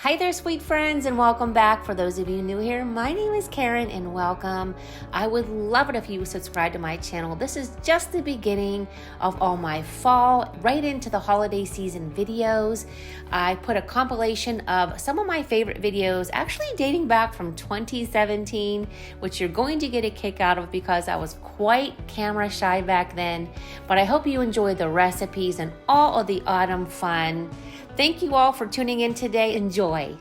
Hi there, sweet friends, and welcome back. For those of you new here, my name is Karen and welcome. I would love it if you would subscribe to my channel. This is just the beginning of all my fall, right into the holiday season videos. I put a compilation of some of my favorite videos, actually dating back from 2017, which you're going to get a kick out of because I was quite camera shy back then. But I hope you enjoy the recipes and all of the autumn fun. Thank you all for tuning in today. Enjoy.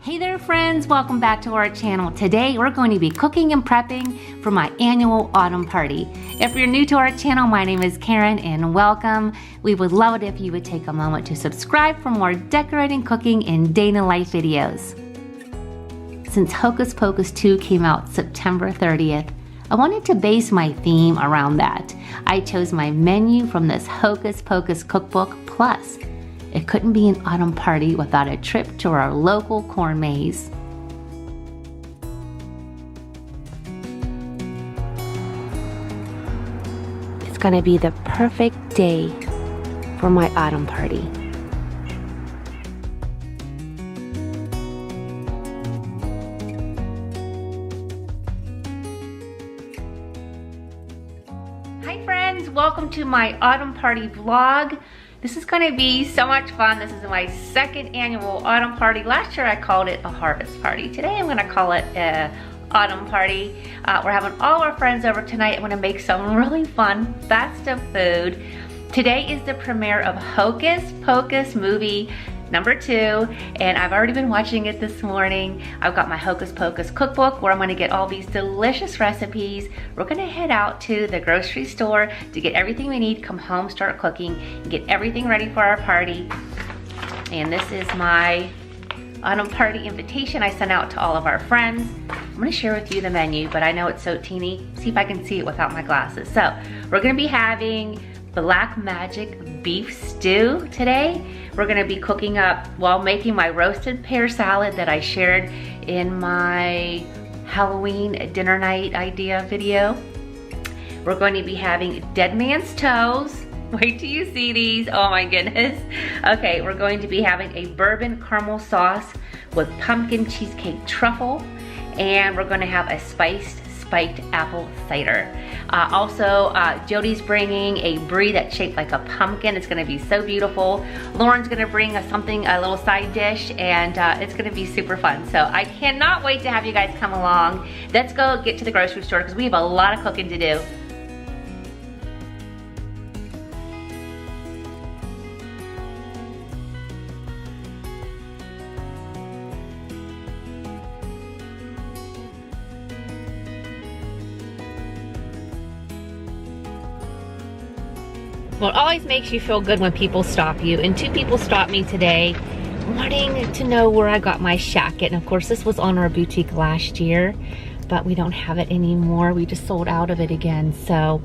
Hey there, friends. Welcome back to our channel. Today, we're going to be cooking and prepping for my annual autumn party. If you're new to our channel, my name is Karen and welcome. We would love it if you would take a moment to subscribe for more decorating, cooking, and day in the life videos. Since Hocus Pocus 2 came out September 30th, I wanted to base my theme around that. I chose my menu from this Hocus Pocus cookbook, plus it couldn't be an autumn party without a trip to our local corn maze. It's gonna be the perfect day for my autumn party. Hi friends, welcome to my autumn party vlog. This is going to be so much fun. This is my second annual autumn party. Last year I called it a harvest party. Today I'm going to call it an autumn party. We're having all our friends over tonight. I'm going to make some really fun festive food. Today is the premiere of Hocus Pocus movie number 2, and I've already been watching it this morning. I've got my Hocus Pocus cookbook where I'm gonna get all these delicious recipes. We're gonna head out to the grocery store to get everything we need, come home, start cooking, and get everything ready for our party. And this is my autumn party invitation I sent out to all of our friends. I'm gonna share with you the menu, but I know it's so teeny. See if I can see it without my glasses. So, we're gonna be having Black Magic beef stew today. We're gonna be cooking up while making my roasted pear salad that I shared in my Halloween dinner night idea video. We're going to be having Dead Man's Toes. Wait till you see these, oh my goodness. Okay, we're going to be having a bourbon caramel sauce with pumpkin cheesecake truffle, and we're gonna have a spiked apple cider. Also, Jody's bringing a brie that's shaped like a pumpkin. It's gonna be so beautiful. Lauren's gonna bring a little side dish, and it's gonna be super fun. So I cannot wait to have you guys come along. Let's go get to the grocery store because we have a lot of cooking to do. Well, it always makes you feel good when people stop you, and 2 people stopped me today wanting to know where I got my shacket. And of course this was on our boutique last year, but we don't have it anymore. We just sold out of it again. So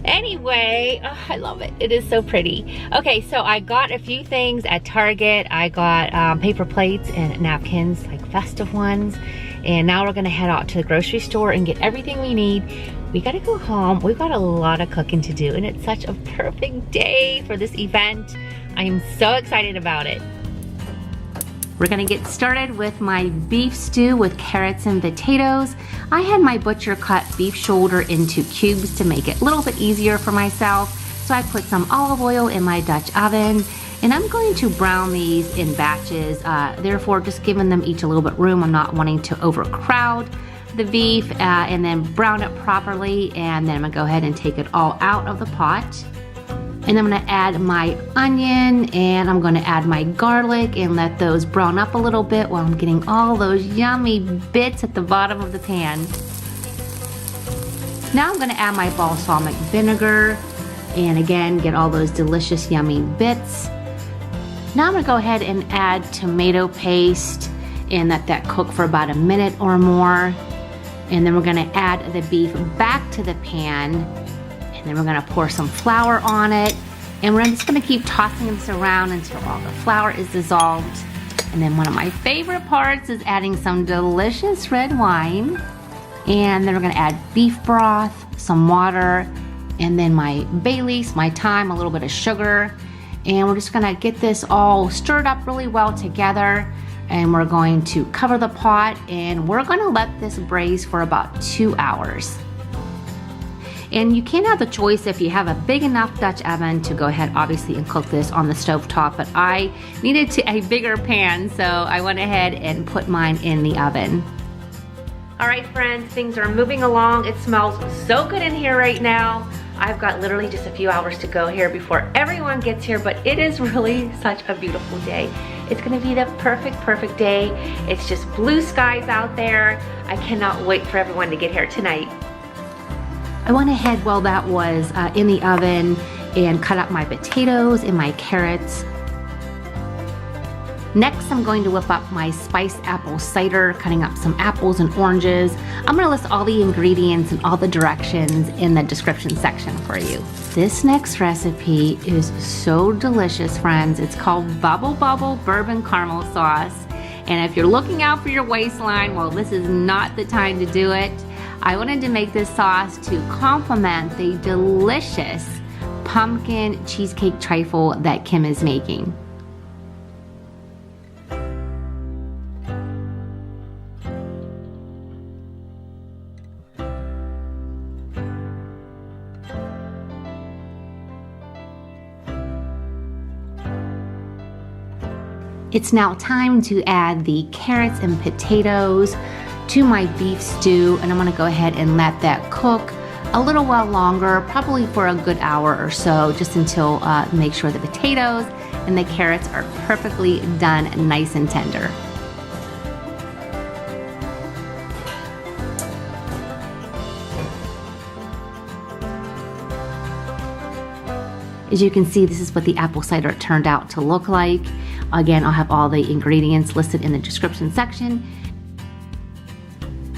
anyway, oh, I love it. It is so pretty. Okay, so I got a few things at Target. I got paper plates and napkins, like festive ones. And now we're gonna head out to the grocery store and get everything we need. We gotta go home. We've got a lot of cooking to do, and it's such a perfect day for this event. I am so excited about it. We're gonna get started with my beef stew with carrots and potatoes. I had my butcher cut beef shoulder into cubes to make it a little bit easier for myself. So I put some olive oil in my Dutch oven, and I'm going to brown these in batches, therefore just giving them each a little bit room. I'm not wanting to overcrowd the beef, and then brown it properly, and then I'm gonna go ahead and take it all out of the pot. And I'm gonna add my onion, and I'm gonna add my garlic and let those brown up a little bit while I'm getting all those yummy bits at the bottom of the pan. Now I'm gonna add my balsamic vinegar, and again, get all those delicious yummy bits. Now I'm gonna go ahead and add tomato paste and let that cook for about a minute or more. And then we're gonna add the beef back to the pan, and then we're gonna pour some flour on it, and we're just gonna keep tossing this around until all the flour is dissolved. And then one of my favorite parts is adding some delicious red wine, and then we're gonna add beef broth, some water, and then my bay leaves, my thyme, a little bit of sugar, And we're just gonna get this all stirred up really well together. And we're going to cover the pot and we're gonna let this braise for about 2 hours. And you can have the choice if you have a big enough Dutch oven to go ahead obviously and cook this on the stove top, but I needed a bigger pan, so I went ahead and put mine in the oven. All right friends, things are moving along. It smells so good in here right now. I've got literally just a few hours to go here before everyone gets here, but it is really such a beautiful day. It's gonna be the perfect day. It's just blue skies out there. I cannot wait for everyone to get here tonight. I went ahead while that was in the oven and cut up my potatoes and my carrots. Next, I'm going to whip up my spiced apple cider, cutting up some apples and oranges. I'm gonna list all the ingredients and all the directions in the description section for you. This next recipe is so delicious, friends. It's called Bubble Bubble Bourbon Caramel Sauce. And if you're looking out for your waistline, well, this is not the time to do it. I wanted to make this sauce to complement the delicious pumpkin cheesecake trifle that Kim is making. It's now time to add the carrots and potatoes to my beef stew, and I'm gonna go ahead and let that cook a little while longer, probably for a good hour or so, just until make sure the potatoes and the carrots are perfectly done, nice and tender. As you can see, this is what the apple cider turned out to look like. Again, I'll have all the ingredients listed in the description section.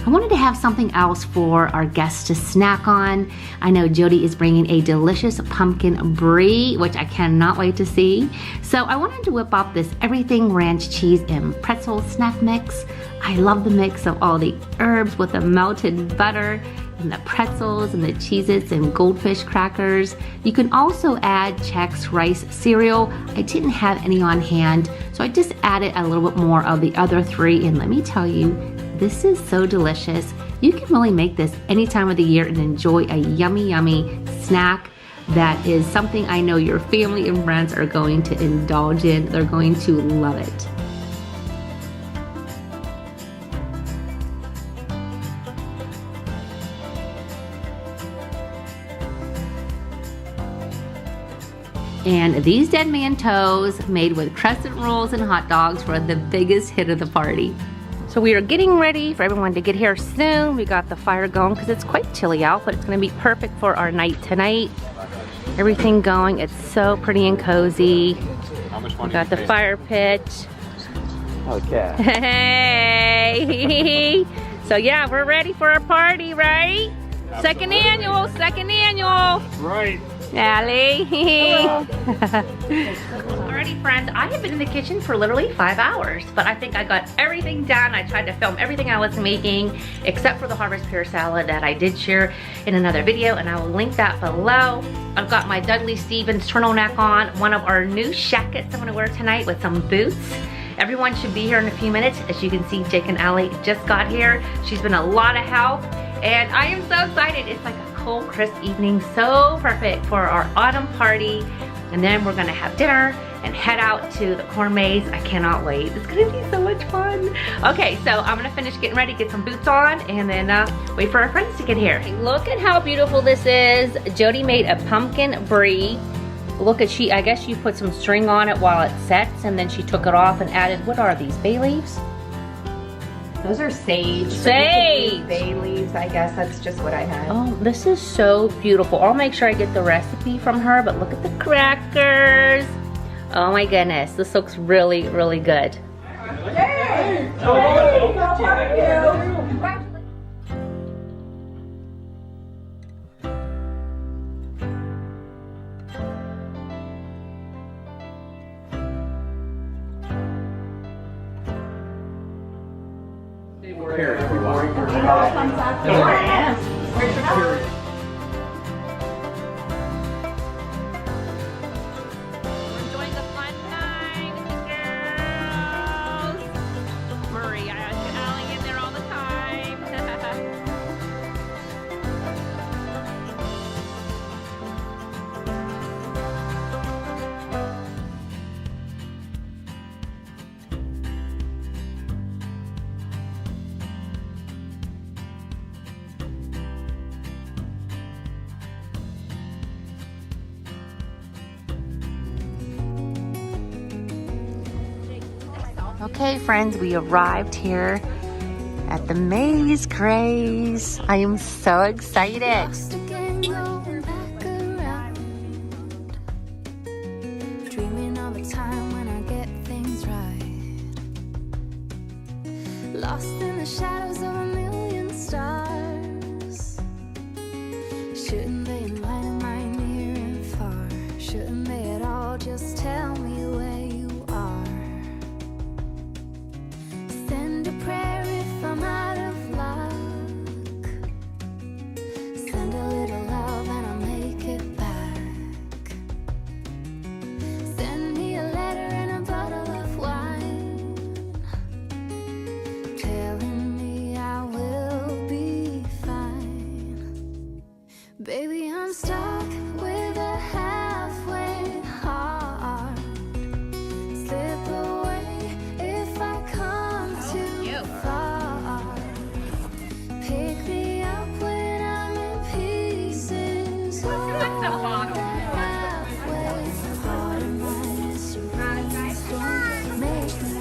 I wanted to have something else for our guests to snack on. I know Jody is bringing a delicious pumpkin brie, which I cannot wait to see. So I wanted to whip up this everything ranch cheese and pretzel snack mix. I love the mix of all the herbs with the melted butter and the pretzels and the Cheez-Its and goldfish crackers. You can also add Chex rice cereal. I didn't have any on hand, so I just added a little bit more of the other three, and let me tell you, this is so delicious. You can really make this any time of the year and enjoy a yummy, yummy snack that is something I know your family and friends are going to indulge in. They're going to love it. And these Dead Man Toes, made with crescent rolls and hot dogs, were the biggest hit of the party. So we are getting ready for everyone to get here soon. We got the fire going because it's quite chilly out, but it's gonna be perfect for our night tonight. Everything going, it's so pretty and cozy. We got the fire pit. Okay. Hey! So yeah, we're ready for our party, right? Second annual. Right. Allie. Alrighty friends, I have been in the kitchen for literally 5 hours, but I think I got everything done. I tried to film everything I was making, except for the harvest pear salad that I did share in another video, and I will link that below. I've got my Dudley Stevens turtleneck on, one of our new shackets I'm gonna wear tonight with some boots. Everyone should be here in a few minutes. As you can see, Jake and Allie just got here. She's been a lot of help, and I am so excited. It's like a cold, crisp evening, so perfect for our autumn party. And then we're gonna have dinner and head out to the corn maze. I cannot wait. It's gonna be so much fun. Okay, so I'm gonna finish getting ready, get some boots on, and then wait for our friends to get here. Hey, look at how beautiful this is. Jody made a pumpkin brie. Look at, I guess she put some string on it while it sets, and then she took it off and added, what are these, bay leaves? Those are sage. Sage! Bay leaves, I guess. That's just what I had. Oh, this is so beautiful. I'll make sure I get the recipe from her, but look at the crackers. Oh my goodness, this looks really, really good. Hey! Okay, friends, we arrived here at the Maze Craze. I am so excited. Dreaming of a time when I get things right. Lost in the shadows of a million stars. Shouldn't they enlighten my near and far? Shouldn't they at all just tell me where you are? Send a prayer if I'm out of luck. Send a little love and I'll make it back. Send me a letter and a bottle of wine, telling me I will be fine. Baby, I'm stuck with a halfway heart. Slip away if I come too far. Pick me up when I'm in pieces. Halfway, part of my surprise. Don't make me.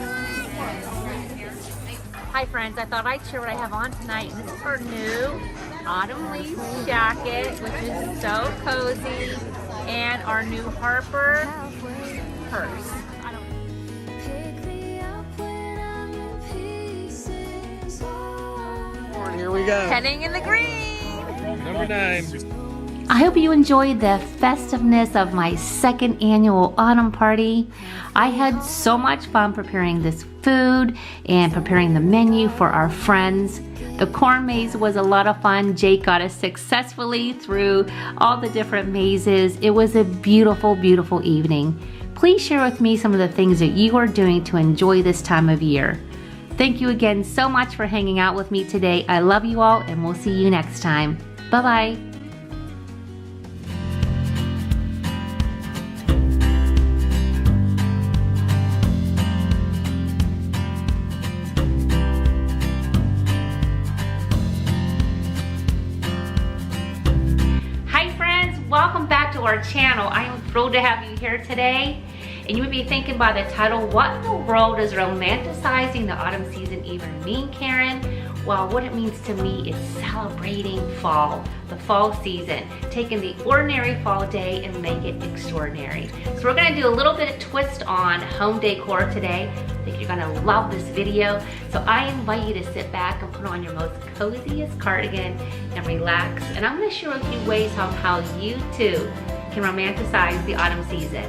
Hi friends, I thought I'd share what I have on tonight. This is our new autumn leaf jacket, which is so cozy, and our new Harper purse. Pick me up when I'm in pieces. Here we go. Heading in the green. Number 9. I hope you enjoyed the festiveness of my second annual autumn party. I had so much fun preparing this food and preparing the menu for our friends. The corn maze was a lot of fun. Jake got us successfully through all the different mazes. It was a beautiful, beautiful evening. Please share with me some of the things that you are doing to enjoy this time of year. Thank you again so much for hanging out with me today. I love you all, and we'll see you next time. Bye-bye. Welcome back to our channel. I am thrilled to have you here today. And you would be thinking by the title, what in the world does romanticizing the autumn season even mean, Karen? Well, what it means to me is celebrating fall, the fall season, taking the ordinary fall day and make it extraordinary. So we're gonna do a little bit of twist on home decor today. I think you're gonna love this video. So I invite you to sit back and put on your most coziest cardigan and relax. And I'm gonna share with you ways on how you too can romanticize the autumn season.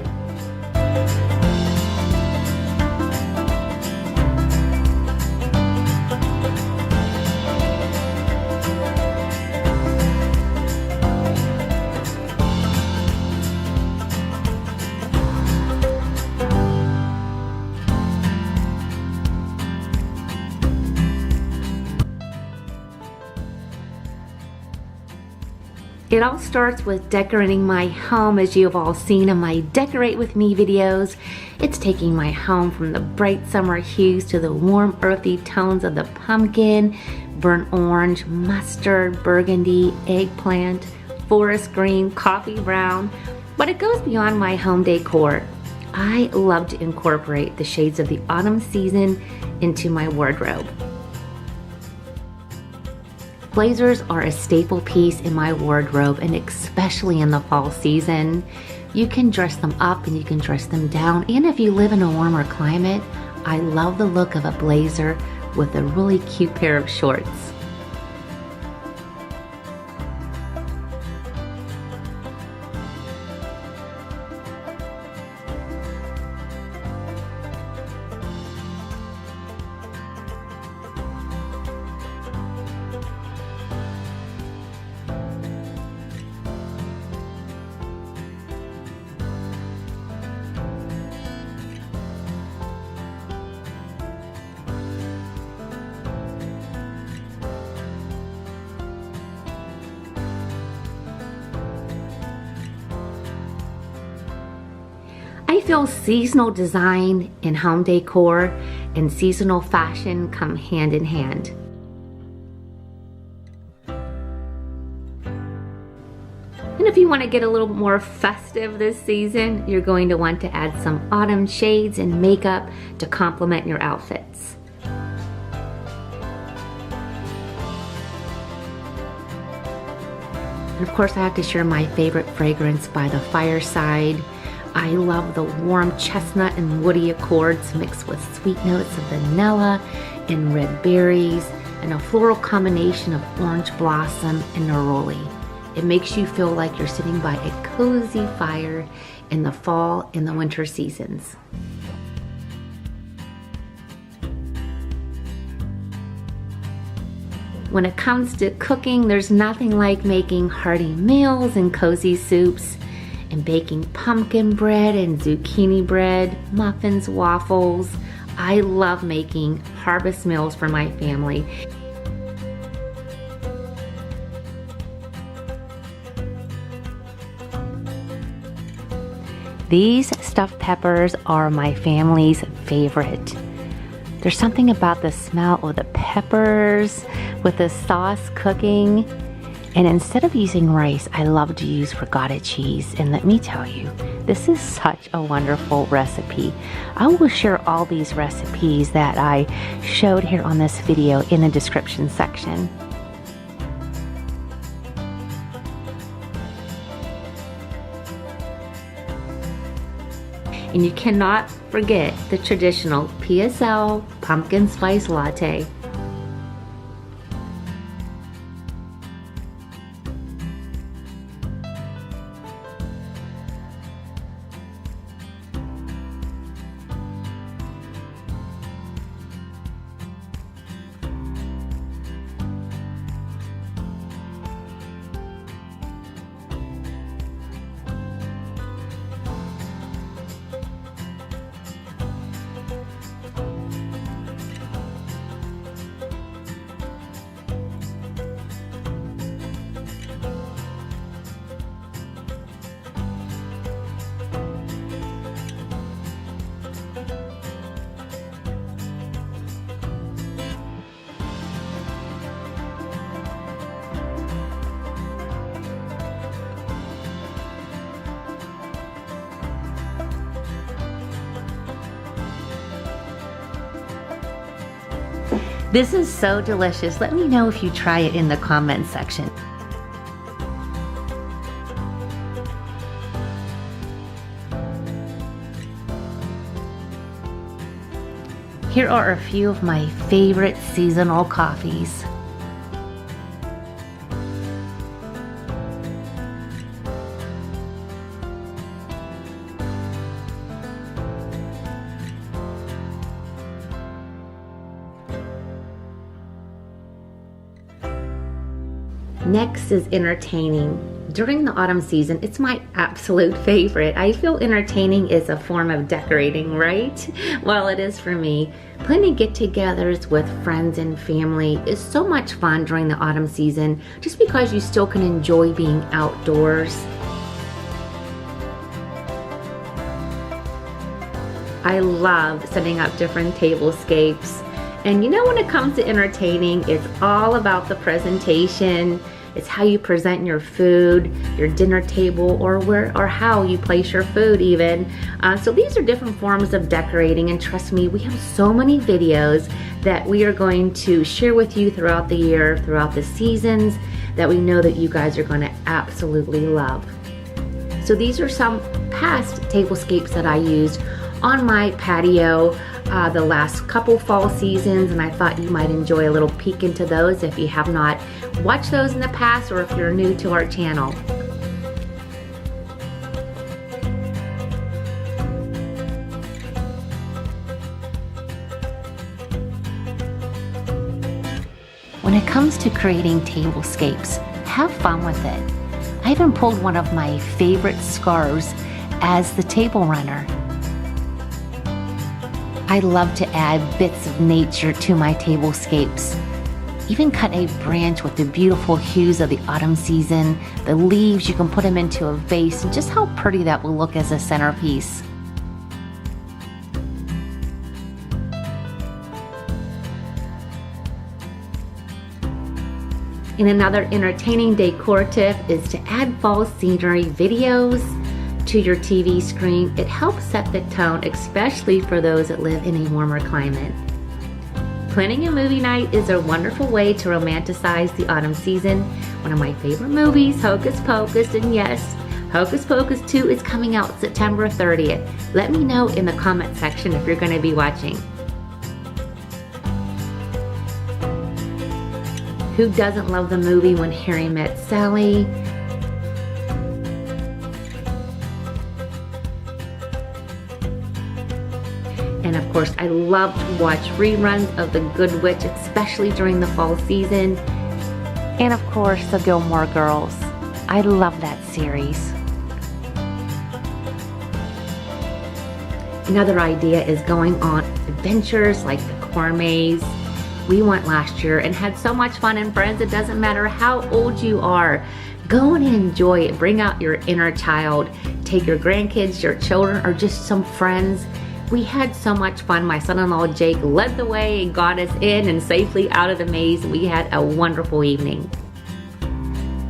It all starts with decorating my home, as you have all seen in my Decorate With Me videos. It's taking my home from the bright summer hues to the warm earthy tones of the pumpkin, burnt orange, mustard, burgundy, eggplant, forest green, coffee brown. But it goes beyond my home decor. I love to incorporate the shades of the autumn season into my wardrobe. Blazers are a staple piece in my wardrobe, and especially in the fall season. You can dress them up and you can dress them down. And if you live in a warmer climate, I love the look of a blazer with a really cute pair of shorts. I feel seasonal design and home decor and seasonal fashion come hand in hand. And if you want to get a little more festive this season, you're going to want to add some autumn shades and makeup to complement your outfits. And of course, I have to share my favorite fragrance by the fireside. I love the warm chestnut and woody accords mixed with sweet notes of vanilla and red berries and a floral combination of orange blossom and neroli. It makes you feel like you're sitting by a cozy fire in the fall and the winter seasons. When it comes to cooking, there's nothing like making hearty meals and cozy soups, and baking pumpkin bread and zucchini bread, muffins, waffles. I love making harvest meals for my family. These stuffed peppers are my family's favorite. There's something about the smell of the peppers with the sauce cooking. And instead of using rice, I love to use ricotta cheese. And let me tell you, this is such a wonderful recipe. I will share all these recipes that I showed here on this video in the description section. And you cannot forget the traditional PSL pumpkin spice latte. This is so delicious. Let me know if you try it in the comments section. Here are a few of my favorite seasonal coffees. Next is entertaining. During the autumn season, it's my absolute favorite. I feel entertaining is a form of decorating, right? Well, it is for me. Planning get-togethers with friends and family is so much fun during the autumn season, just because you still can enjoy being outdoors. I love setting up different tablescapes. And you know, when it comes to entertaining, it's all about the presentation. It's how you present your food, your dinner table, or how you place your food even. So these are different forms of decorating, and trust me, we have so many videos that we are going to share with you throughout the year, throughout the seasons, that we know that you guys are going to absolutely love. So these are some past tablescapes that I used on my patio the last couple fall seasons, and I thought you might enjoy a little peek into those if you have not watched those in the past, or if you're new to our channel. When it comes to creating tablescapes, have fun with it. I even pulled one of my favorite scarves as the table runner. I love to add bits of nature to my tablescapes. Even cut a branch with the beautiful hues of the autumn season. The leaves, you can put them into a vase, and just how pretty that will look as a centerpiece. And another entertaining decor tip is to add fall scenery videos to your TV screen. It helps set the tone, especially for those that live in a warmer climate. Planning a movie night is a wonderful way to romanticize the autumn season. One of my favorite movies, Hocus Pocus, and yes, Hocus Pocus 2 is coming out September 30th. Let me know in the comment section if you're going to be watching. Who doesn't love the movie When Harry Met Sally? And of course, I love to watch reruns of The Good Witch, especially during the fall season. And of course, The Gilmore Girls. I love that series. Another idea is going on adventures like the corn maze. We went last year and had so much fun, and friends, it doesn't matter how old you are. Go and enjoy it. Bring out your inner child. Take your grandkids, your children, or just some friends. We had so much fun. My son-in-law Jake led the way and got us in and safely out of the maze. We had a wonderful evening.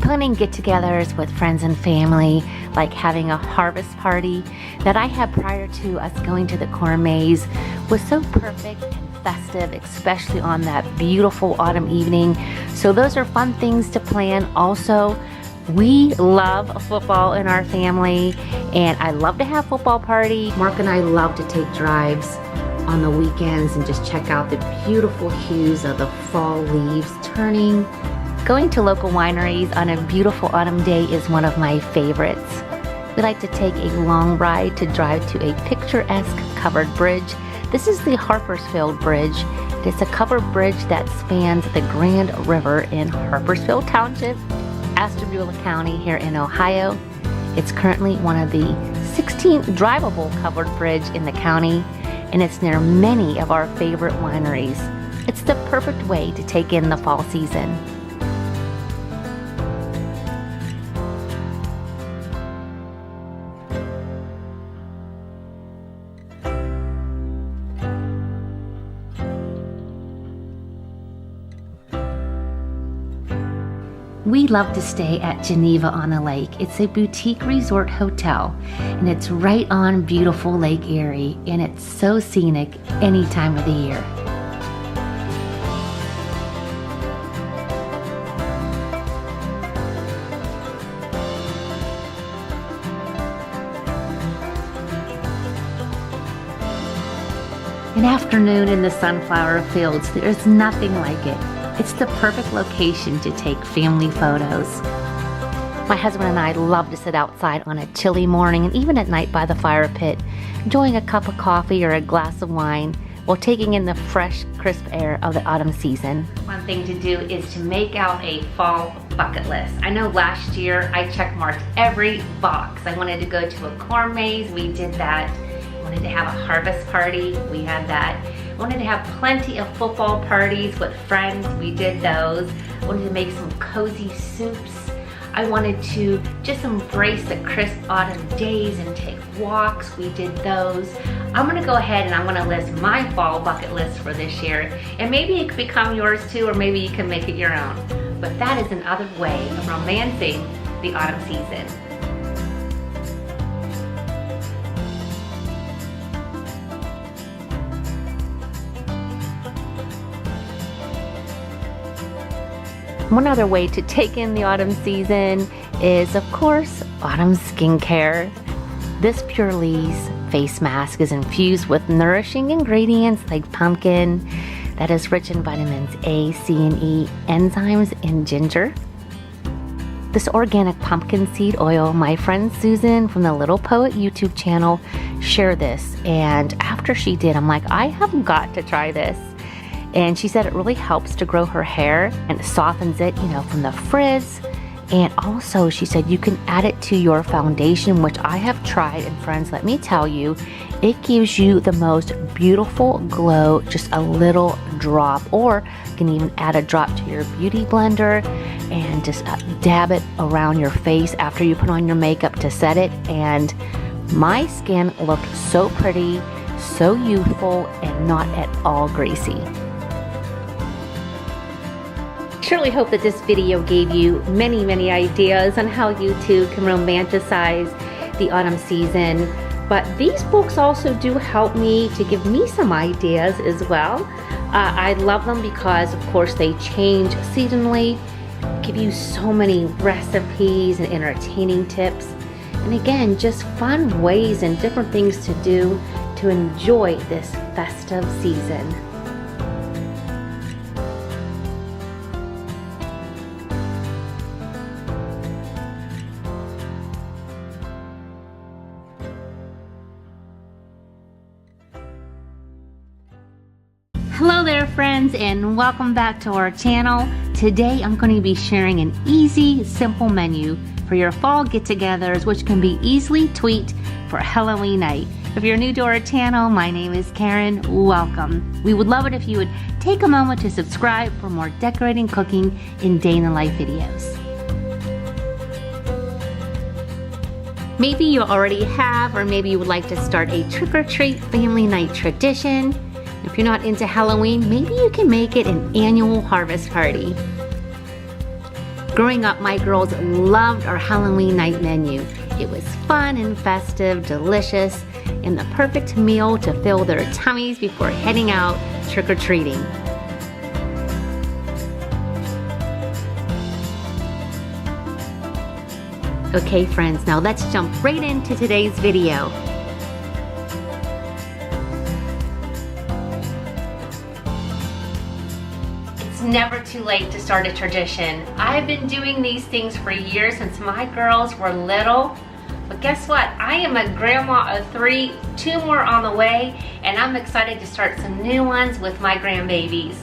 Planning get-togethers with friends and family, like having a harvest party that I had prior to us going to the corn maze, was so perfect and festive, especially on that beautiful autumn evening. So those are fun things to plan. Also, we love football in our family, and I love to have football party. Mark and I love to take drives on the weekends and just check out the beautiful hues of the fall leaves turning. Going to local wineries on a beautiful autumn day is one of my favorites. We like to take a long ride to drive to a picturesque covered bridge. This is the Harpersfield Bridge. It's a covered bridge that spans the Grand River in Harpersfield Township, Ashtabula County here in Ohio. It's currently one of the 16 drivable covered bridge in the county, and it's near many of our favorite wineries. It's the perfect way to take in the fall season. We love to stay at Geneva on the Lake. It's a boutique resort hotel, and it's right on beautiful Lake Erie, and it's so scenic any time of the year. An afternoon in the sunflower fields, there's nothing like it. It's the perfect location to take family photos. My husband and I love to sit outside on a chilly morning and even at night by the fire pit, enjoying a cup of coffee or a glass of wine while taking in the fresh, crisp air of the autumn season. One thing to do is to make out a fall bucket list. I know last year I checkmarked every box. I wanted to go to a corn maze, we did that. I wanted to have a harvest party, we had that. I wanted to have plenty of football parties with friends, we did those. I wanted to make some cozy soups. I wanted to just embrace the crisp autumn days and take walks, we did those. I'm gonna go ahead and I'm gonna list my fall bucket list for this year, and maybe it could become yours too, or maybe you can make it your own. But that is another way of romancing the autumn season. One other way to take in the autumn season is, of course, autumn skincare. This Pure Lee's face mask is infused with nourishing ingredients like pumpkin that is rich in vitamins A, C, and E, enzymes, and ginger. This organic pumpkin seed oil, my friend Susan from the Little Poet YouTube channel shared this, and after she did, I'm like, I have got to try this. And she said it really helps to grow her hair and it softens it, you know, from the frizz. And also she said you can add it to your foundation, which I have tried, and friends, let me tell you, it gives you the most beautiful glow, just a little drop, or you can even add a drop to your beauty blender and just dab it around your face after you put on your makeup to set it. And my skin looked so pretty, so youthful, and not at all greasy. Surely hope that this video gave you many ideas on how you too can romanticize the autumn season. But these books also do help me to give me some ideas as well. I love them because of course they change seasonally, give you so many recipes and entertaining tips. And again, just fun ways and different things to do to enjoy this festive season. Hello there friends, and welcome back to our channel. Today I'm going to be sharing an easy, simple menu for your fall get-togethers, which can be easily tweaked for Halloween night. If you're new to our channel, my name is Karen. Welcome. We would love it if you would take a moment to subscribe for more decorating, cooking, and day-in-the-life videos. Maybe you already have, or maybe you would like to start a trick-or-treat family night tradition. If you're not into Halloween, maybe you can make it an annual harvest party. Growing up, my girls loved our Halloween night menu. It was fun and festive, delicious, and the perfect meal to fill their tummies before heading out trick-or-treating. Okay friends, now let's jump right into today's video. Never too late to start a tradition. I've been doing these things for years since my girls were little. But guess what? I am a grandma of 3, 2 more on the way, and I'm excited to start some new ones with my grandbabies.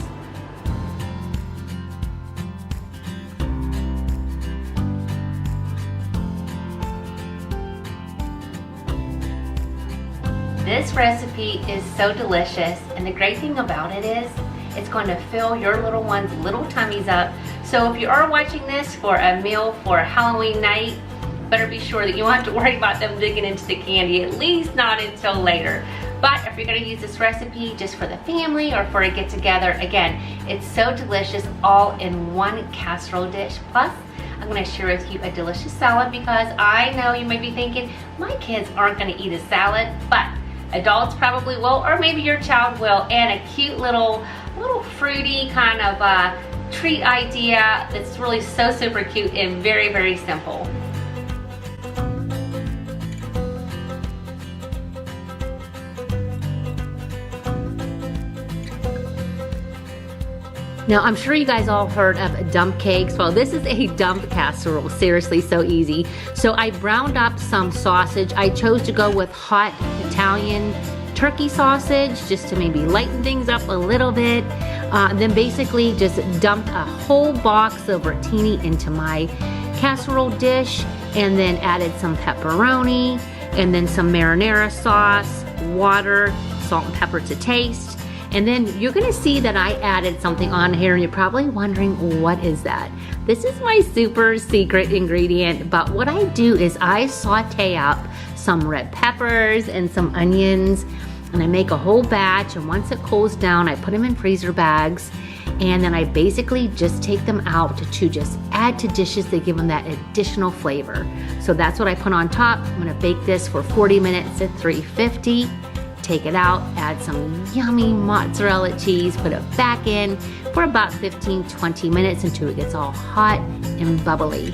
This recipe is so delicious, and the great thing about it is it's going to fill your little ones' little tummies up. So if you are watching this for a meal for Halloween night, better be sure that you won't have to worry about them digging into the candy, at least not until later. But if you're gonna use this recipe just for the family or for a get together, again, it's so delicious all in one casserole dish. Plus, I'm gonna share with you a delicious salad because I know you may be thinking, my kids aren't gonna eat a salad, but adults probably will, or maybe your child will, and a cute little fruity kind of treat idea that's really so super cute and very simple. Now, I'm sure you guys all heard of dump cakes. Well, this is a dump casserole. Seriously, so easy. So I browned up some sausage. I chose to go with hot Italian turkey sausage just to maybe lighten things up a little bit. Then basically just dumped a whole box of rotini into my casserole dish, and then added some pepperoni, and then some marinara sauce, water, salt and pepper to taste. And then you're gonna see that I added something on here, and you're probably wondering, what is that? This is my super secret ingredient, but what I do is I saute up some red peppers and some onions, and I make a whole batch, and once it cools down, I put them in freezer bags, and then I basically just take them out to just add to dishes that give them that additional flavor. So that's what I put on top. I'm gonna bake this for 40 minutes at 350. Take it out, add some yummy mozzarella cheese, put it back in for about 15-20 minutes until it gets all hot and bubbly.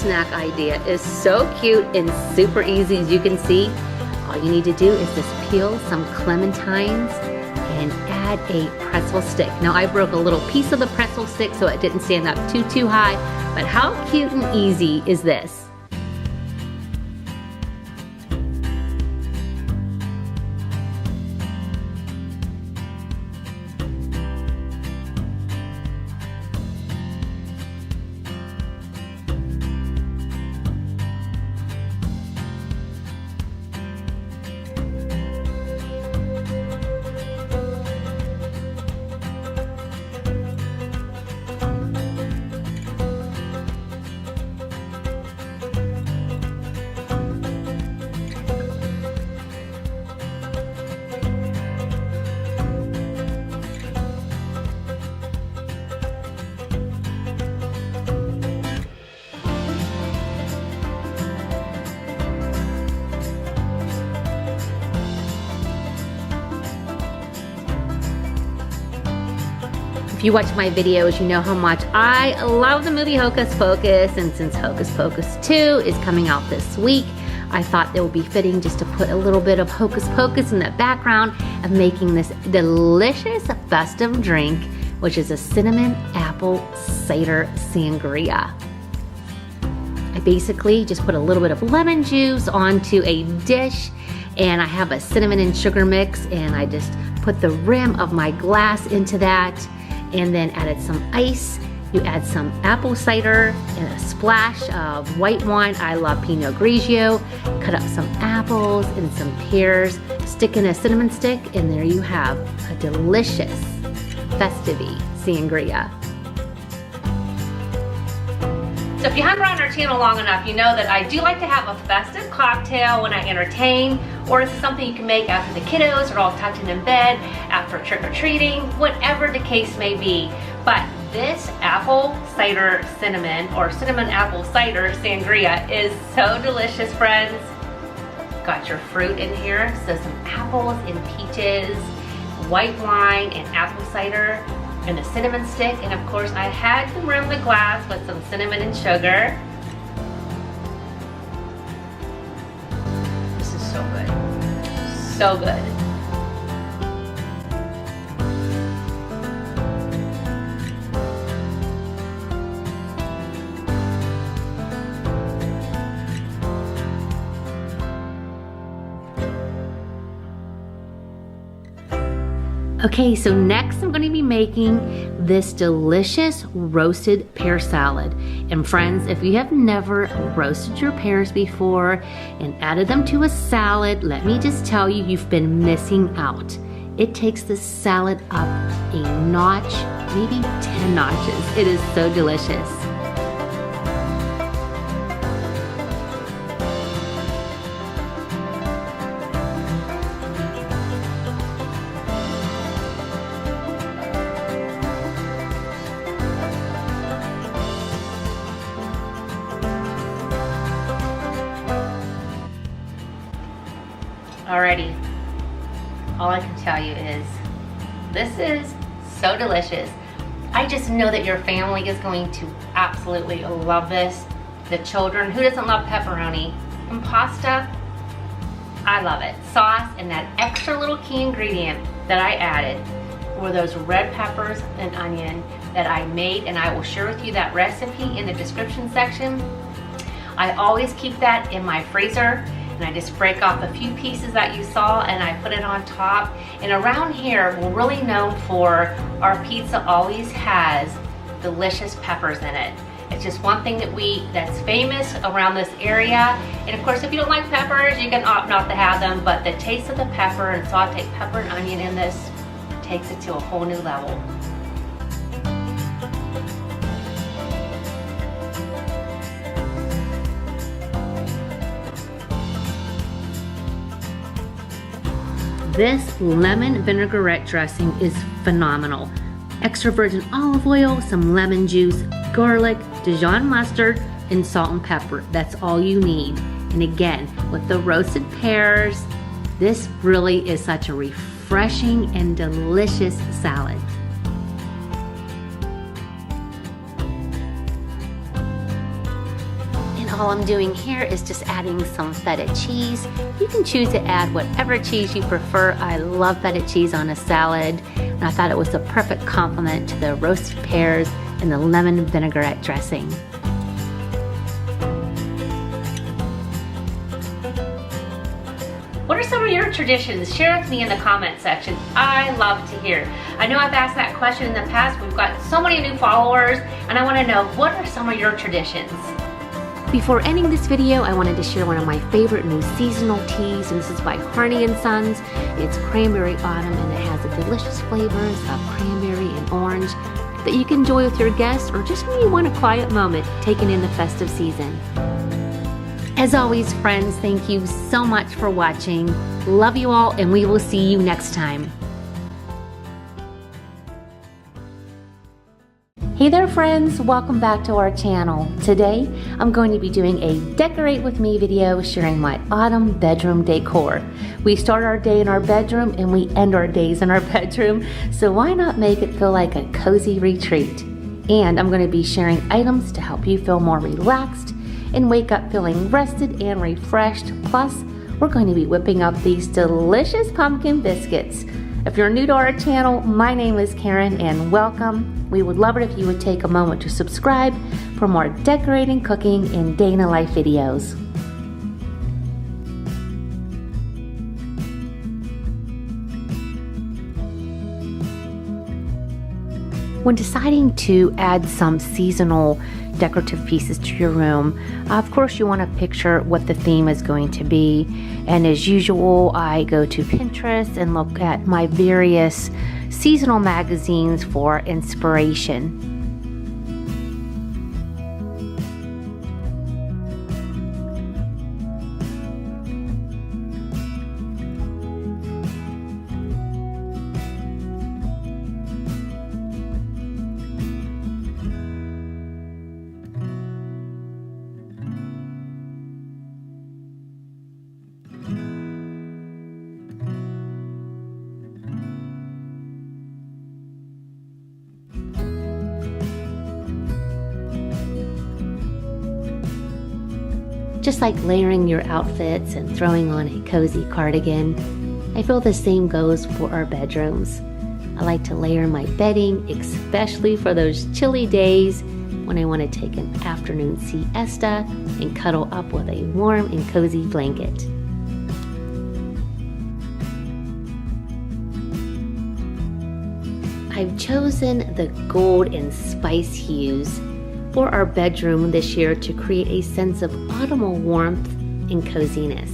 snack idea is so cute and super easy. As you can see, all you need to do is just peel some clementines and add a pretzel stick. Now I broke a little piece of the pretzel stick so it didn't stand up too high, but how cute and easy is this? If you watch my videos, you know how much I love the movie Hocus Pocus, and since Hocus Pocus 2 is coming out this week, I thought it would be fitting just to put a little bit of Hocus Pocus in the background of making this delicious festive drink, which is a cinnamon apple cider sangria. I basically just put a little bit of lemon juice onto a dish, and I have a cinnamon and sugar mix, and I just put the rim of my glass into that, and then added some ice. You add some apple cider and a splash of white wine. I love Pinot Grigio. Cut up some apples and some pears, stick in a cinnamon stick, and there you have a delicious Festivities sangria. So if you hung around our channel long enough, you know that I do like to have a festive cocktail when I entertain, or it's something you can make after the kiddos are all tucked in bed, after trick-or-treating, whatever the case may be. But this apple cider cinnamon, or cinnamon apple cider sangria is so delicious, friends. Got your fruit in here, so some apples and peaches, white wine and apple cider, and a cinnamon stick, and of course I had to rim the glass with some cinnamon and sugar. This is so good. So good. Okay, so next I'm going to be making this delicious roasted pear salad. And friends, if you have never roasted your pears before and added them to a salad, let me just tell you, you've been missing out. It takes the salad up a notch, maybe 10 notches. It is so delicious. Alrighty, all I can tell you is this is so delicious. I just know that your family is going to absolutely love this. The children, who doesn't love pepperoni? And pasta, I love it. Sauce, and that extra little key ingredient that I added were those red peppers and onion that I made, and I will share with you that recipe in the description section. I always keep that in my freezer, and I just break off a few pieces that you saw and I put it on top. And around here, we're really known for our pizza always has delicious peppers in it. It's just one thing that's famous around this area. And of course, if you don't like peppers, you can opt not to have them, but the taste of the pepper and sauteed pepper and onion in this takes it to a whole new level. This lemon vinaigrette dressing is phenomenal. Extra virgin olive oil, some lemon juice, garlic, Dijon mustard, and salt and pepper. That's all you need. And again, with the roasted pears, this really is such a refreshing and delicious salad. All I'm doing here is just adding some feta cheese. You can choose to add whatever cheese you prefer. I love feta cheese on a salad, and I thought it was the perfect complement to the roasted pears and the lemon vinaigrette dressing. What are some of your traditions? Share with me in the comment section. I love to hear. I know I've asked that question in the past. We've got so many new followers, and I want to know, what are some of your traditions? Before ending this video, I wanted to share one of my favorite new seasonal teas, and this is by Hearty & Sons. It's Cranberry Autumn, and it has the delicious flavors of cranberry and orange that you can enjoy with your guests or just when you want a quiet moment taking in the festive season. As always, friends, thank you so much for watching. Love you all, and we will see you next time. Hey there, friends, welcome back to our channel. Today I'm going to be doing a decorate with me video sharing my autumn bedroom decor. We start our day in our bedroom and we end our days in our bedroom, so why not make it feel like a cozy retreat? And I'm going to be sharing items to help you feel more relaxed and wake up feeling rested and refreshed. Plus, we're going to be whipping up these delicious pumpkin biscuits. If you're new to our channel, my name is Karen and welcome. We would love it if you would take a moment to subscribe for more decorating, cooking, and day in the life videos. When deciding to add some seasonal decorative pieces to your room, of course you want to picture what the theme is going to be. And as usual, I go to Pinterest and look at my various seasonal magazines for inspiration. Just like layering your outfits and throwing on a cozy cardigan, I feel the same goes for our bedrooms. I like to layer my bedding, especially for those chilly days when I want to take an afternoon siesta and cuddle up with a warm and cozy blanket. I've chosen the gold and spice hues for our bedroom this year to create a sense of autumnal warmth and coziness.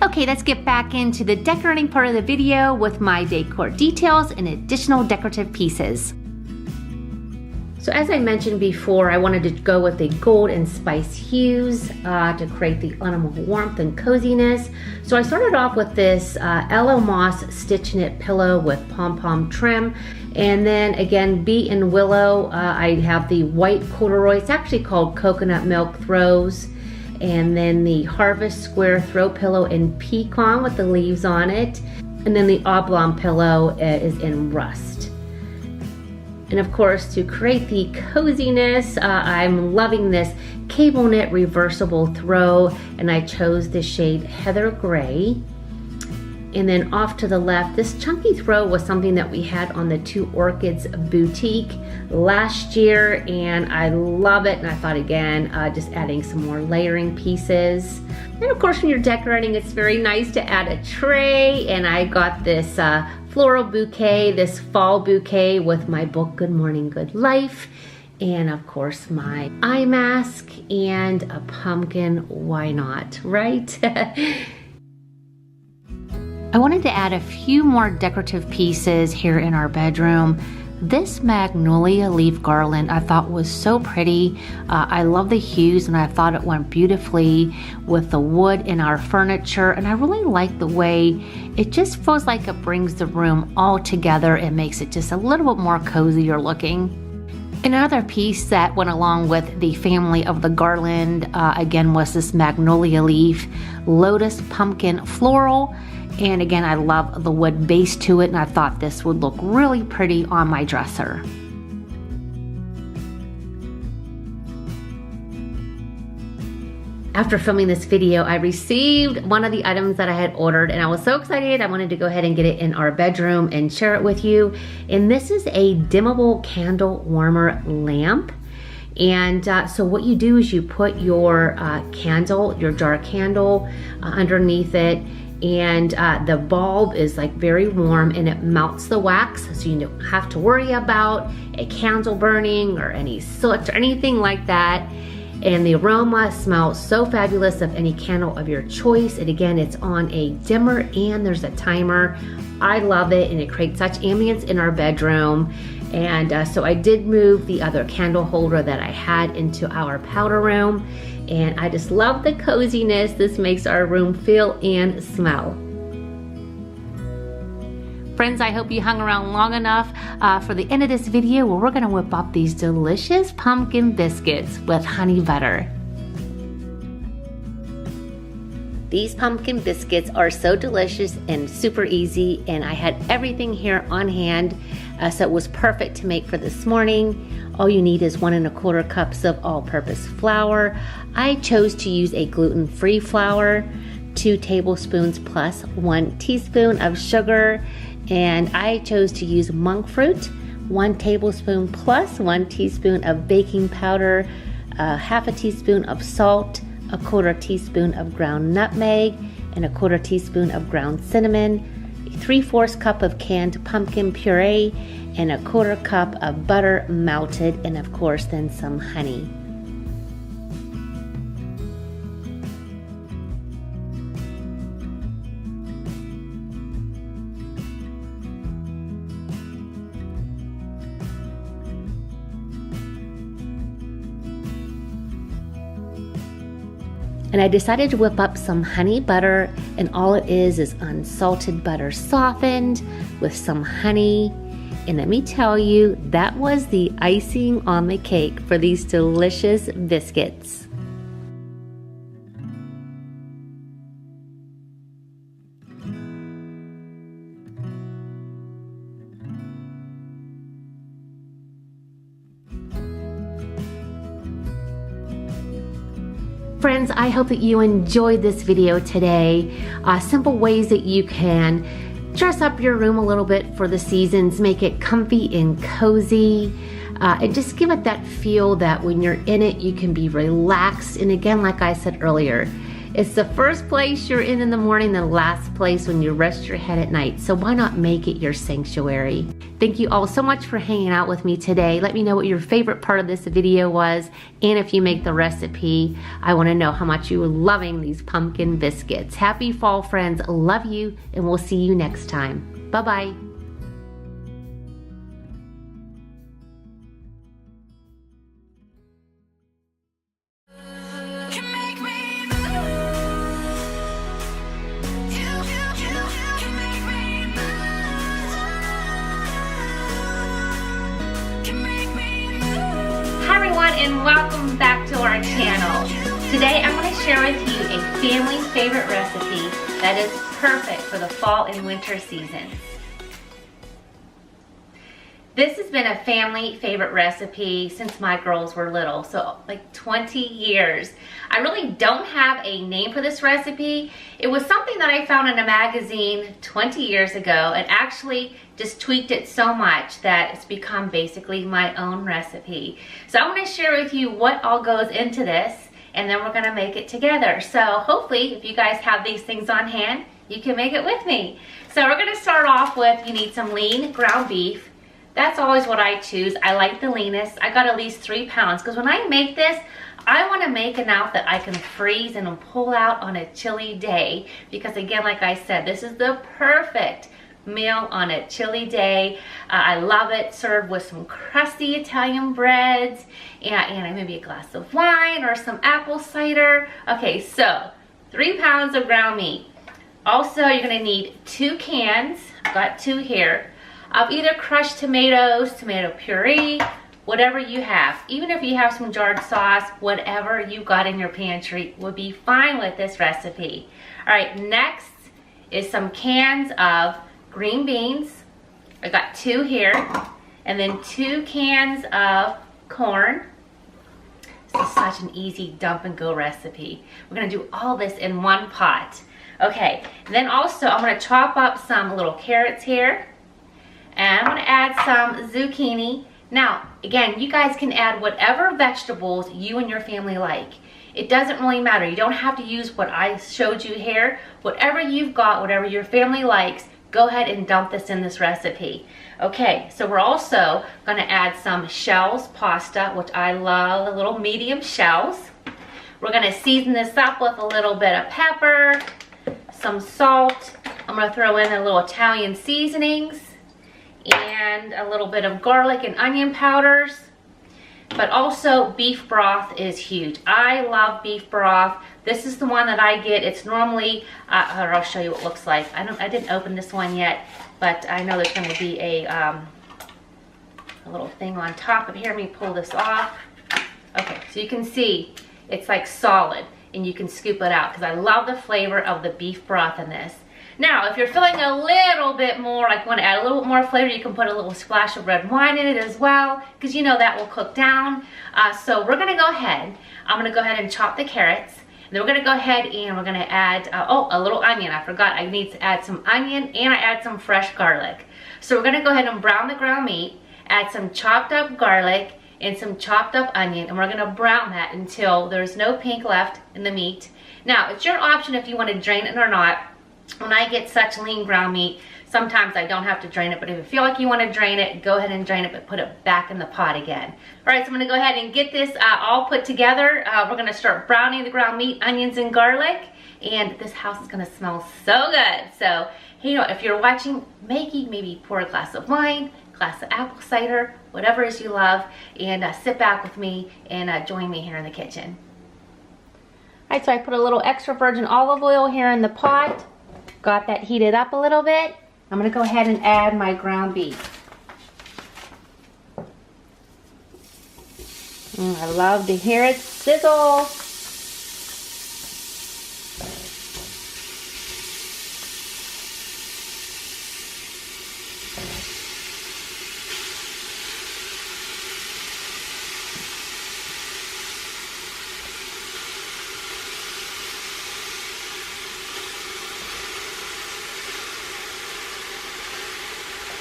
Okay, let's get back into the decorating part of the video with my decor details and additional decorative pieces. So as I mentioned before, I wanted to go with the gold and spice hues to create the autumnal warmth and coziness. So I started off with this Aloe Moss stitch knit pillow with pom-pom trim. And then again, beet and willow, I have the white corduroy. It's actually called coconut milk throws. And then the harvest square throw pillow in pecan with the leaves on it. And then the oblong pillow is in rust. And of course, to create the coziness, I'm loving this cable knit reversible throw, and I chose the shade Heather Gray. And then off to the left, this chunky throw was something that we had on the Two Orchids boutique last year, and I love it. And I thought again, just adding some more layering pieces. And of course, when you're decorating, it's very nice to add a tray, and I got this floral bouquet, this fall bouquet with my book, Good Morning, Good Life. And of course, my eye mask and a pumpkin. Why not, right? I wanted to add a few more decorative pieces here in our bedroom. This magnolia leaf garland I thought was so pretty. I love the hues, and I thought it went beautifully with the wood in our furniture, and I really like the way it just feels like it brings the room all together and makes it just a little bit more cozier looking. Another piece that went along with the family of the garland, again, was this magnolia leaf, lotus pumpkin floral. And again, I love the wood base to it, and I thought this would look really pretty on my dresser. After filming this video, I received one of the items that I had ordered, and I was so excited I wanted to go ahead and get it in our bedroom and share it with you. And this is a dimmable candle warmer lamp. And so what you do is you put your candle, your jar candle, underneath it, and the bulb is like very warm and it melts the wax, so you don't have to worry about a candle burning or any soot or anything like that. And the aroma smells so fabulous of any candle of your choice. And again, it's on a dimmer and there's a timer. I love it, and it creates such ambience in our bedroom. And so I did move the other candle holder that I had into our powder room. And I just love the coziness this makes our room feel and smell. Friends, I hope you hung around long enough for the end of this video where we're gonna whip up these delicious pumpkin biscuits with honey butter. These pumpkin biscuits are so delicious and super easy, and I had everything here on hand, so it was perfect to make for this morning. All you need is 1 1/4 cups of all-purpose flour. I chose to use a gluten-free flour, 2 tablespoons plus 1 teaspoon of sugar, and I chose to use monk fruit, 1 tablespoon plus 1 teaspoon of baking powder, 1/2 teaspoon of salt, 1/4 teaspoon of ground nutmeg, and 1/4 teaspoon of ground cinnamon, 3/4 cup of canned pumpkin puree, and 1/4 cup of butter melted, and of course then some honey. And I decided to whip up some honey butter, and all it is unsalted butter softened with some honey. And let me tell you, that was the icing on the cake for these delicious biscuits. Friends, I hope that you enjoyed this video today. Simple ways that you can dress up your room a little bit for the seasons, make it comfy and cozy, and just give it that feel that when you're in it, you can be relaxed. And again, like I said earlier, it's the first place you're in the morning, the last place when you rest your head at night. So why not make it your sanctuary? Thank you all so much for hanging out with me today. Let me know what your favorite part of this video was. And if you make the recipe, I want to know how much you are loving these pumpkin biscuits. Happy fall, friends. Love you, and we'll see you next time. Bye-bye. And welcome back to our channel. Today I'm going to share with you a family favorite recipe that is perfect for the fall and winter seasons. This has been a family favorite recipe since my girls were little, so like 20 years. I really don't have a name for this recipe. It was something that I found in a magazine 20 years ago and actually just tweaked it so much that it's become basically my own recipe. So I want to share with you what all goes into this, and then we're going to make it together. So hopefully if you guys have these things on hand, you can make it with me. So we're going to start off with, you need some lean ground beef. That's always what I choose. I like the leanest. I got at least 3 pounds because when I make this, I want to make enough that I can freeze and pull out on a chilly day, because again, like I said, this is the perfect meal on a chilly day. I love it served with some crusty Italian breads and maybe a glass of wine or some apple cider. Okay, so 3 pounds of ground meat. Also, you're going to need 2 cans, I've got 2 here, of either crushed tomatoes, tomato puree, whatever you have. Even if you have some jarred sauce, whatever you got in your pantry would be fine with this recipe. All right, next is some cans of green beans. I got 2 here, and then 2 cans of corn. This is such an easy dump and go recipe. We're gonna do all this in one pot. Okay, and then also I'm gonna chop up some little carrots here, and I'm gonna add some zucchini. Now, again, you guys can add whatever vegetables you and your family like. It doesn't really matter. You don't have to use what I showed you here. Whatever you've got, whatever your family likes, go ahead and dump this in this recipe. Okay, so we're also gonna add some shells pasta, which I love, the little medium shells. We're gonna season this up with a little bit of pepper, some salt. I'm gonna throw in a little Italian seasonings and a little bit of garlic and onion powders. But also beef broth is huge. I love beef broth. This is the one that I get. It's normally, I'll show you what it looks like. I didn't open this one yet, but I know there's going to be a little thing on top of here. Let me pull this off. Okay, so you can see it's like solid, and you can scoop it out because I love the flavor of the beef broth in this. Now, if you're feeling a little bit more, like want to add a little bit more flavor, you can put a little splash of red wine in it as well, because you know that will cook down. So we're going to go ahead. I'm going to go ahead and chop the carrots. And then we're going to go ahead and we're going to add, a little onion. I forgot I need to add some onion, and I add some fresh garlic. So we're going to go ahead and brown the ground meat, add some chopped up garlic and some chopped up onion, and we're going to brown that until there's no pink left in the meat. Now, it's your option if you want to drain it or not. When I get such lean ground meat, sometimes I don't have to drain it, but if you feel like you want to drain it, go ahead and drain it, but put it back in the pot again. All right, so I'm going to go ahead and get this all put together. We're going to start browning the ground meat, onions, and garlic, and this house is going to smell so good. So, hey, you know, if you're watching, maybe pour a glass of wine, glass of apple cider, whatever it is you love, and sit back with me and join me here in the kitchen. All right, so I put a little extra virgin olive oil here in the pot. Got that heated up a little bit. I'm going to go ahead and add my ground beef. I love to hear it sizzle.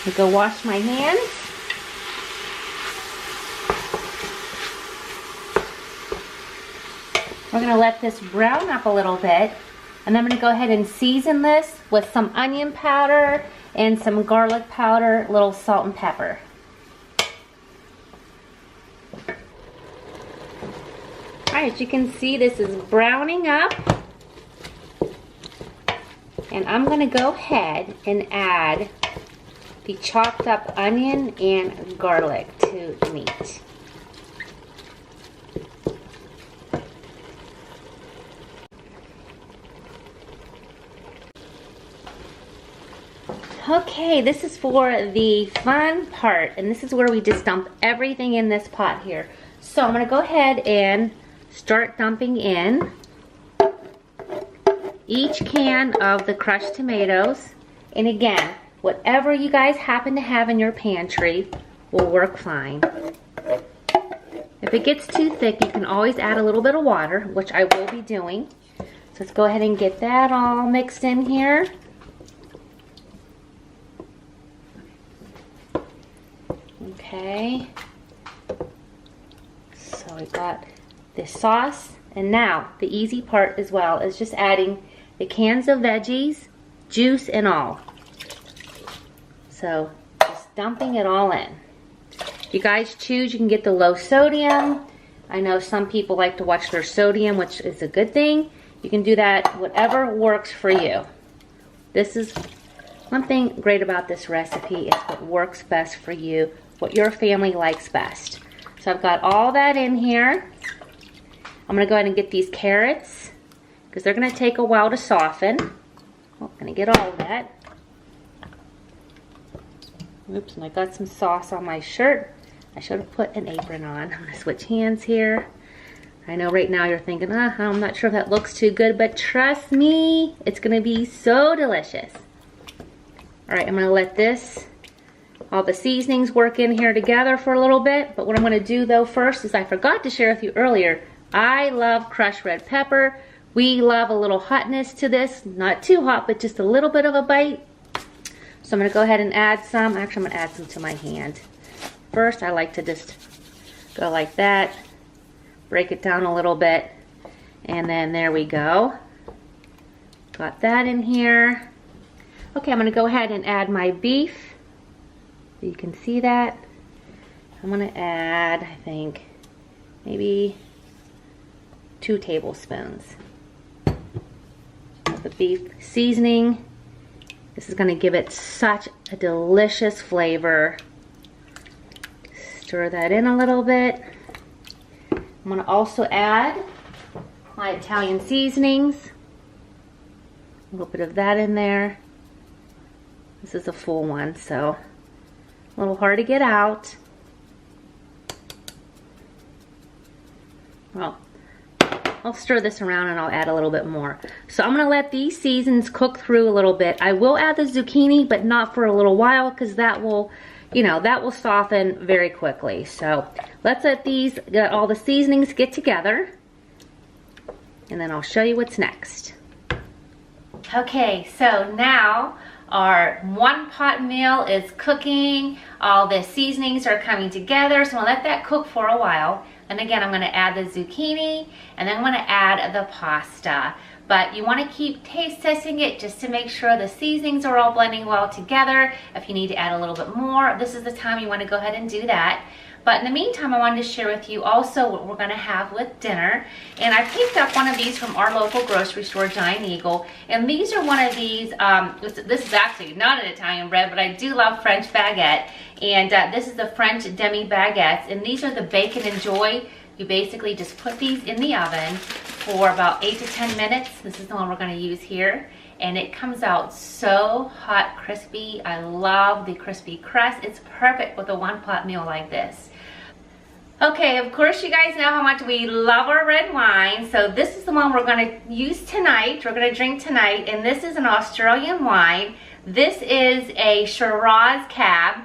I go wash my hands. We're going to let this brown up a little bit, and I'm going to go ahead and season this with some onion powder and some garlic powder, a little salt and pepper. Alright, as you can see, this is browning up, and I'm going to go ahead and add the chopped up onion and garlic to the meat. Okay, this is for the fun part, and this is where we just dump everything in this pot here. So I'm going to go ahead and start dumping in each can of the crushed tomatoes, and again, whatever you guys happen to have in your pantry will work fine. If it gets too thick, you can always add a little bit of water, which I will be doing. So let's go ahead and get that all mixed in here. Okay. So we got this sauce, and now the easy part as well is just adding the cans of veggies, juice and all. So just dumping it all in. If you guys choose, you can get the low sodium. I know some people like to watch their sodium, which is a good thing. You can do that, whatever works for you. This is one thing great about this recipe, is what works best for you, what your family likes best. So I've got all that in here. I'm gonna go ahead and get these carrots, because they're gonna take a while to soften. Oh, I'm gonna get all of that. Oops, and I got some sauce on my shirt. I should have put an apron on. I'm gonna switch hands here. I know right now you're thinking, I'm not sure if that looks too good, but trust me, it's gonna be so delicious. All right, I'm gonna let all the seasonings work in here together for a little bit, but what I'm gonna do though first is I forgot to share with you earlier, I love crushed red pepper. We love a little hotness to this, not too hot, but just a little bit of a bite. So I'm gonna go ahead and add some. Actually, I'm gonna add some to my hand. First, I like to just go like that, break it down a little bit, and then there we go. Got that in here. Okay, I'm gonna go ahead and add my beef. You can see that. I'm gonna add, I think, maybe 2 tablespoons of the beef seasoning. This is gonna give it such a delicious flavor. Stir that in a little bit. I'm gonna also add my Italian seasonings. A little bit of that in there. This is a full one, so a little hard to get out. Well, I'll stir this around and I'll add a little bit more. So I'm gonna let these seasons cook through a little bit. I will add the zucchini, but not for a little while, because that will, that will soften very quickly. So let's let all the seasonings get together, and then I'll show you what's next. Okay, so now our one pot meal is cooking. All the seasonings are coming together, so I'll let that cook for a while. And again, I'm gonna add the zucchini, and then I'm gonna add the pasta. But you wanna keep taste testing it just to make sure the seasonings are all blending well together. If you need to add a little bit more, this is the time you wanna go ahead and do that. But in the meantime, I wanted to share with you also what we're gonna have with dinner. And I picked up one of these from our local grocery store, Giant Eagle. And these are one of these, this is actually not an Italian bread, but I do love French baguette. And this is the French demi baguettes. And these are the Bacon and Joy. You basically just put these in the oven for about 8 to 10 minutes. This is the one we're gonna use here. And it comes out so hot, crispy. I love the crispy crust. It's perfect with a one-pot meal like this. Okay, of course you guys know how much we love our red wine. So this is the one we're gonna use tonight. We're gonna drink tonight, and this is an Australian wine. This is a Shiraz Cab.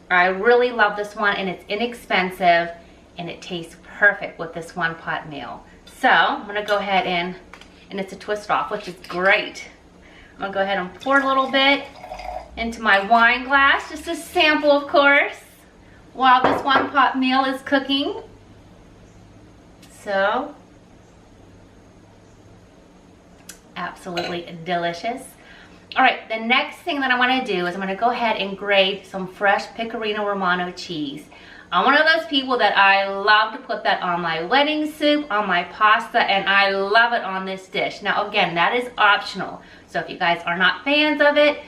I really love this one, and it's inexpensive, and it tastes perfect with this one pot meal. So I'm gonna go ahead and it's a twist off, which is great. I'm gonna go ahead and pour a little bit into my wine glass, just a sample, of course, while this one pot meal is cooking. So, absolutely delicious. All right, the next thing that I wanna do is I'm gonna go ahead and grate some fresh Pecorino Romano cheese. I'm one of those people that I love to put that on my wedding soup, on my pasta, and I love it on this dish. Now again, that is optional. So if you guys are not fans of it,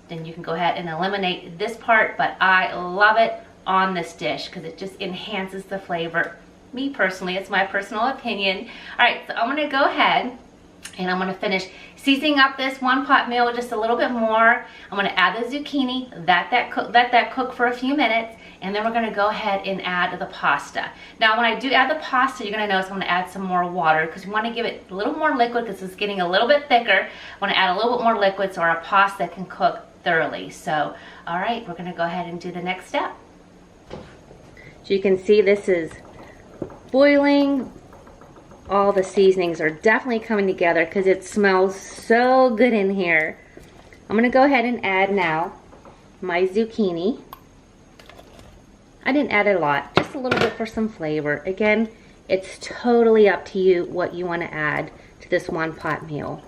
then you can go ahead and eliminate this part, but I love it on this dish because it just enhances the flavor. Me personally, it's my personal opinion. All right, so I'm gonna go ahead and I'm gonna finish seasoning up this one pot meal with just a little bit more. I'm gonna add the zucchini, let that cook for a few minutes, and then we're gonna go ahead and add the pasta. Now when I do add the pasta, you're gonna notice I'm gonna add some more water because we wanna give it a little more liquid because it's getting a little bit thicker. I wanna add a little bit more liquid so our pasta can cook thoroughly. So, all right, we're gonna go ahead and do the next step. So you can see this is boiling. All the seasonings are definitely coming together because it smells so good in here. I'm gonna go ahead and add now my zucchini. I didn't add a lot, just a little bit for some flavor. Again, it's totally up to you what you want to add to this one pot meal.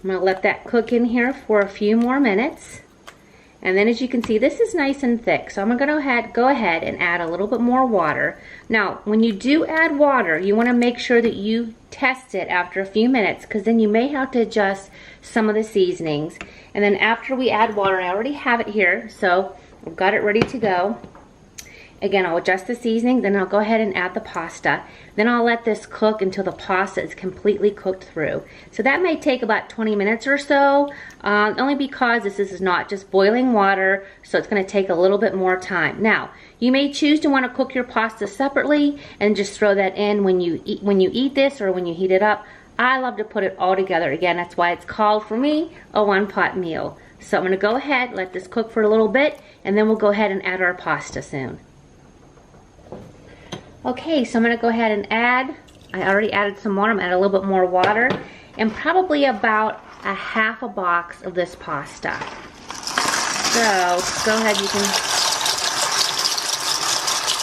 I'm gonna let that cook in here for a few more minutes. And then as you can see, this is nice and thick. So I'm gonna go ahead and add a little bit more water. Now, when you do add water, you wanna make sure that you test it after a few minutes because then you may have to adjust some of the seasonings. And then after we add water, I already have it here, so I've got it ready to go. Again, I'll adjust the seasoning, then I'll go ahead and add the pasta. Then I'll let this cook until the pasta is completely cooked through. So that may take about 20 minutes or so, only because this is not just boiling water, so it's gonna take a little bit more time. Now, You may choose to want to cook your pasta separately and just throw that in when you eat this or when you heat it up. I love to put it all together. Again, that's why it's called, for me, a one-pot meal. So I'm going to go ahead, let this cook for a little bit, and then we'll go ahead and add our pasta soon. Okay, so I'm going to go ahead and add, I already added some water. I'm going to add a little bit more water, and probably about a half a box of this pasta. So go ahead, you can,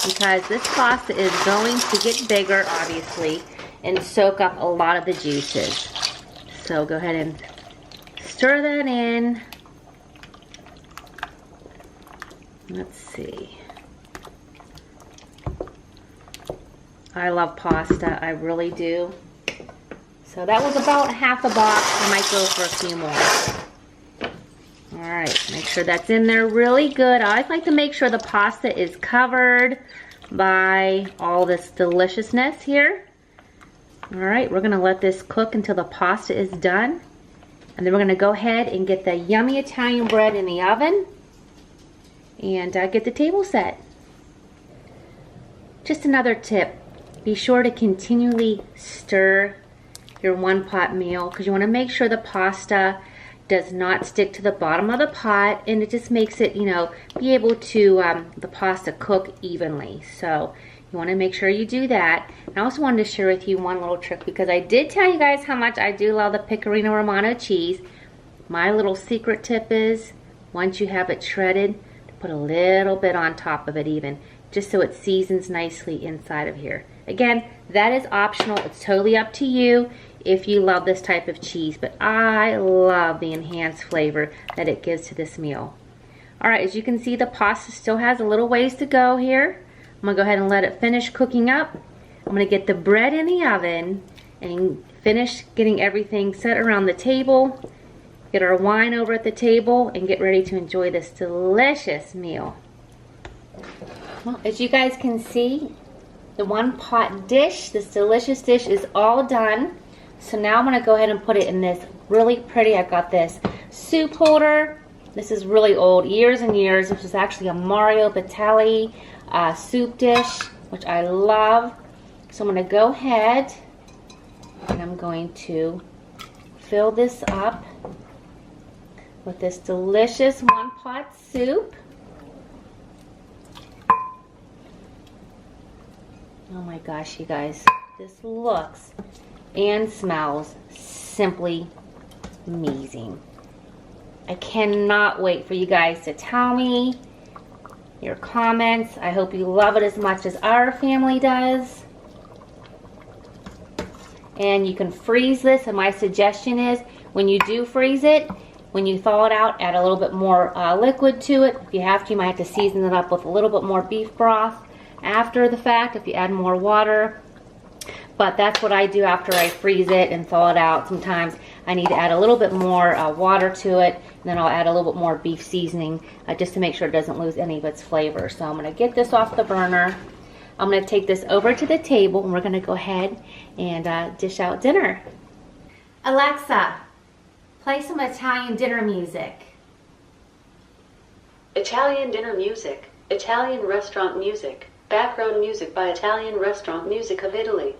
because this pasta is going to get bigger, obviously, and soak up a lot of the juices. So go ahead and stir that in. Let's see. I love pasta, I really do. So that was about half a box. I might go for a few more. All right, make sure that's in there really good. I always like to make sure the pasta is covered by all this deliciousness here. All right, we're gonna let this cook until the pasta is done. And then we're gonna go ahead and get the yummy Italian bread in the oven and get the table set. Just another tip, be sure to continually stir your one-pot meal because you wanna make sure the pasta does not stick to the bottom of the pot, and it just makes it, you know, be able to, the pasta cook evenly. So you want to make sure you do that. And I also wanted to share with you one little trick because I did tell you guys how much I do love the Pecorino Romano cheese. My little secret tip is, once you have it shredded, to put a little bit on top of it even, just so it seasons nicely inside of here. Again, that is optional. It's totally up to you if you love this type of cheese, but I love the enhanced flavor that it gives to this meal. All right, as you can see, the pasta still has a little ways to go here. I'm gonna go ahead and let it finish cooking up. I'm gonna get the bread in the oven and finish getting everything set around the table, get our wine over at the table, and get ready to enjoy this delicious meal. Well, as you guys can see, the one pot dish, this delicious dish, is all done. So now I'm gonna go ahead and put it in this really pretty, I've got this soup holder. This is really old, years and years. This is actually a Mario Batali soup dish, which I love. So I'm gonna go ahead and I'm going to fill this up with this delicious one pot soup. Oh my gosh, you guys, this looks and smells simply amazing. I cannot wait for you guys to tell me your comments. I hope you love it as much as our family does. And you can freeze this, and my suggestion is when you do freeze it, when you thaw it out, add a little bit more liquid to it. If you have to, you might have to season it up with a little bit more beef broth after the fact if you add more water. But that's what I do after I freeze it and thaw it out. Sometimes I need to add a little bit more water to it, and then I'll add a little bit more beef seasoning just to make sure it doesn't lose any of its flavor. So I'm going to get this off the burner. I'm going to take this over to the table, and we're going to go ahead and dish out dinner. Alexa, play some Italian dinner music. Italian dinner music. Italian restaurant music. Background music by Italian Restaurant Music of Italy.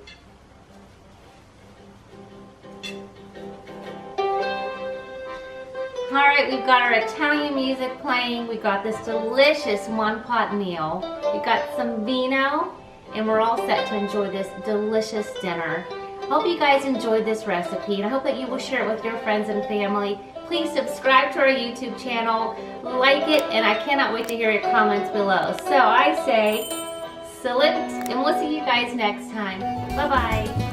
All right, we've got our Italian music playing. We've got this delicious one-pot meal. We've got some vino, and we're all set to enjoy this delicious dinner. Hope you guys enjoyed this recipe, and I hope that you will share it with your friends and family. Please subscribe to our YouTube channel, like it, and I cannot wait to hear your comments below. So I say, salute, and we'll see you guys next time. Bye-bye.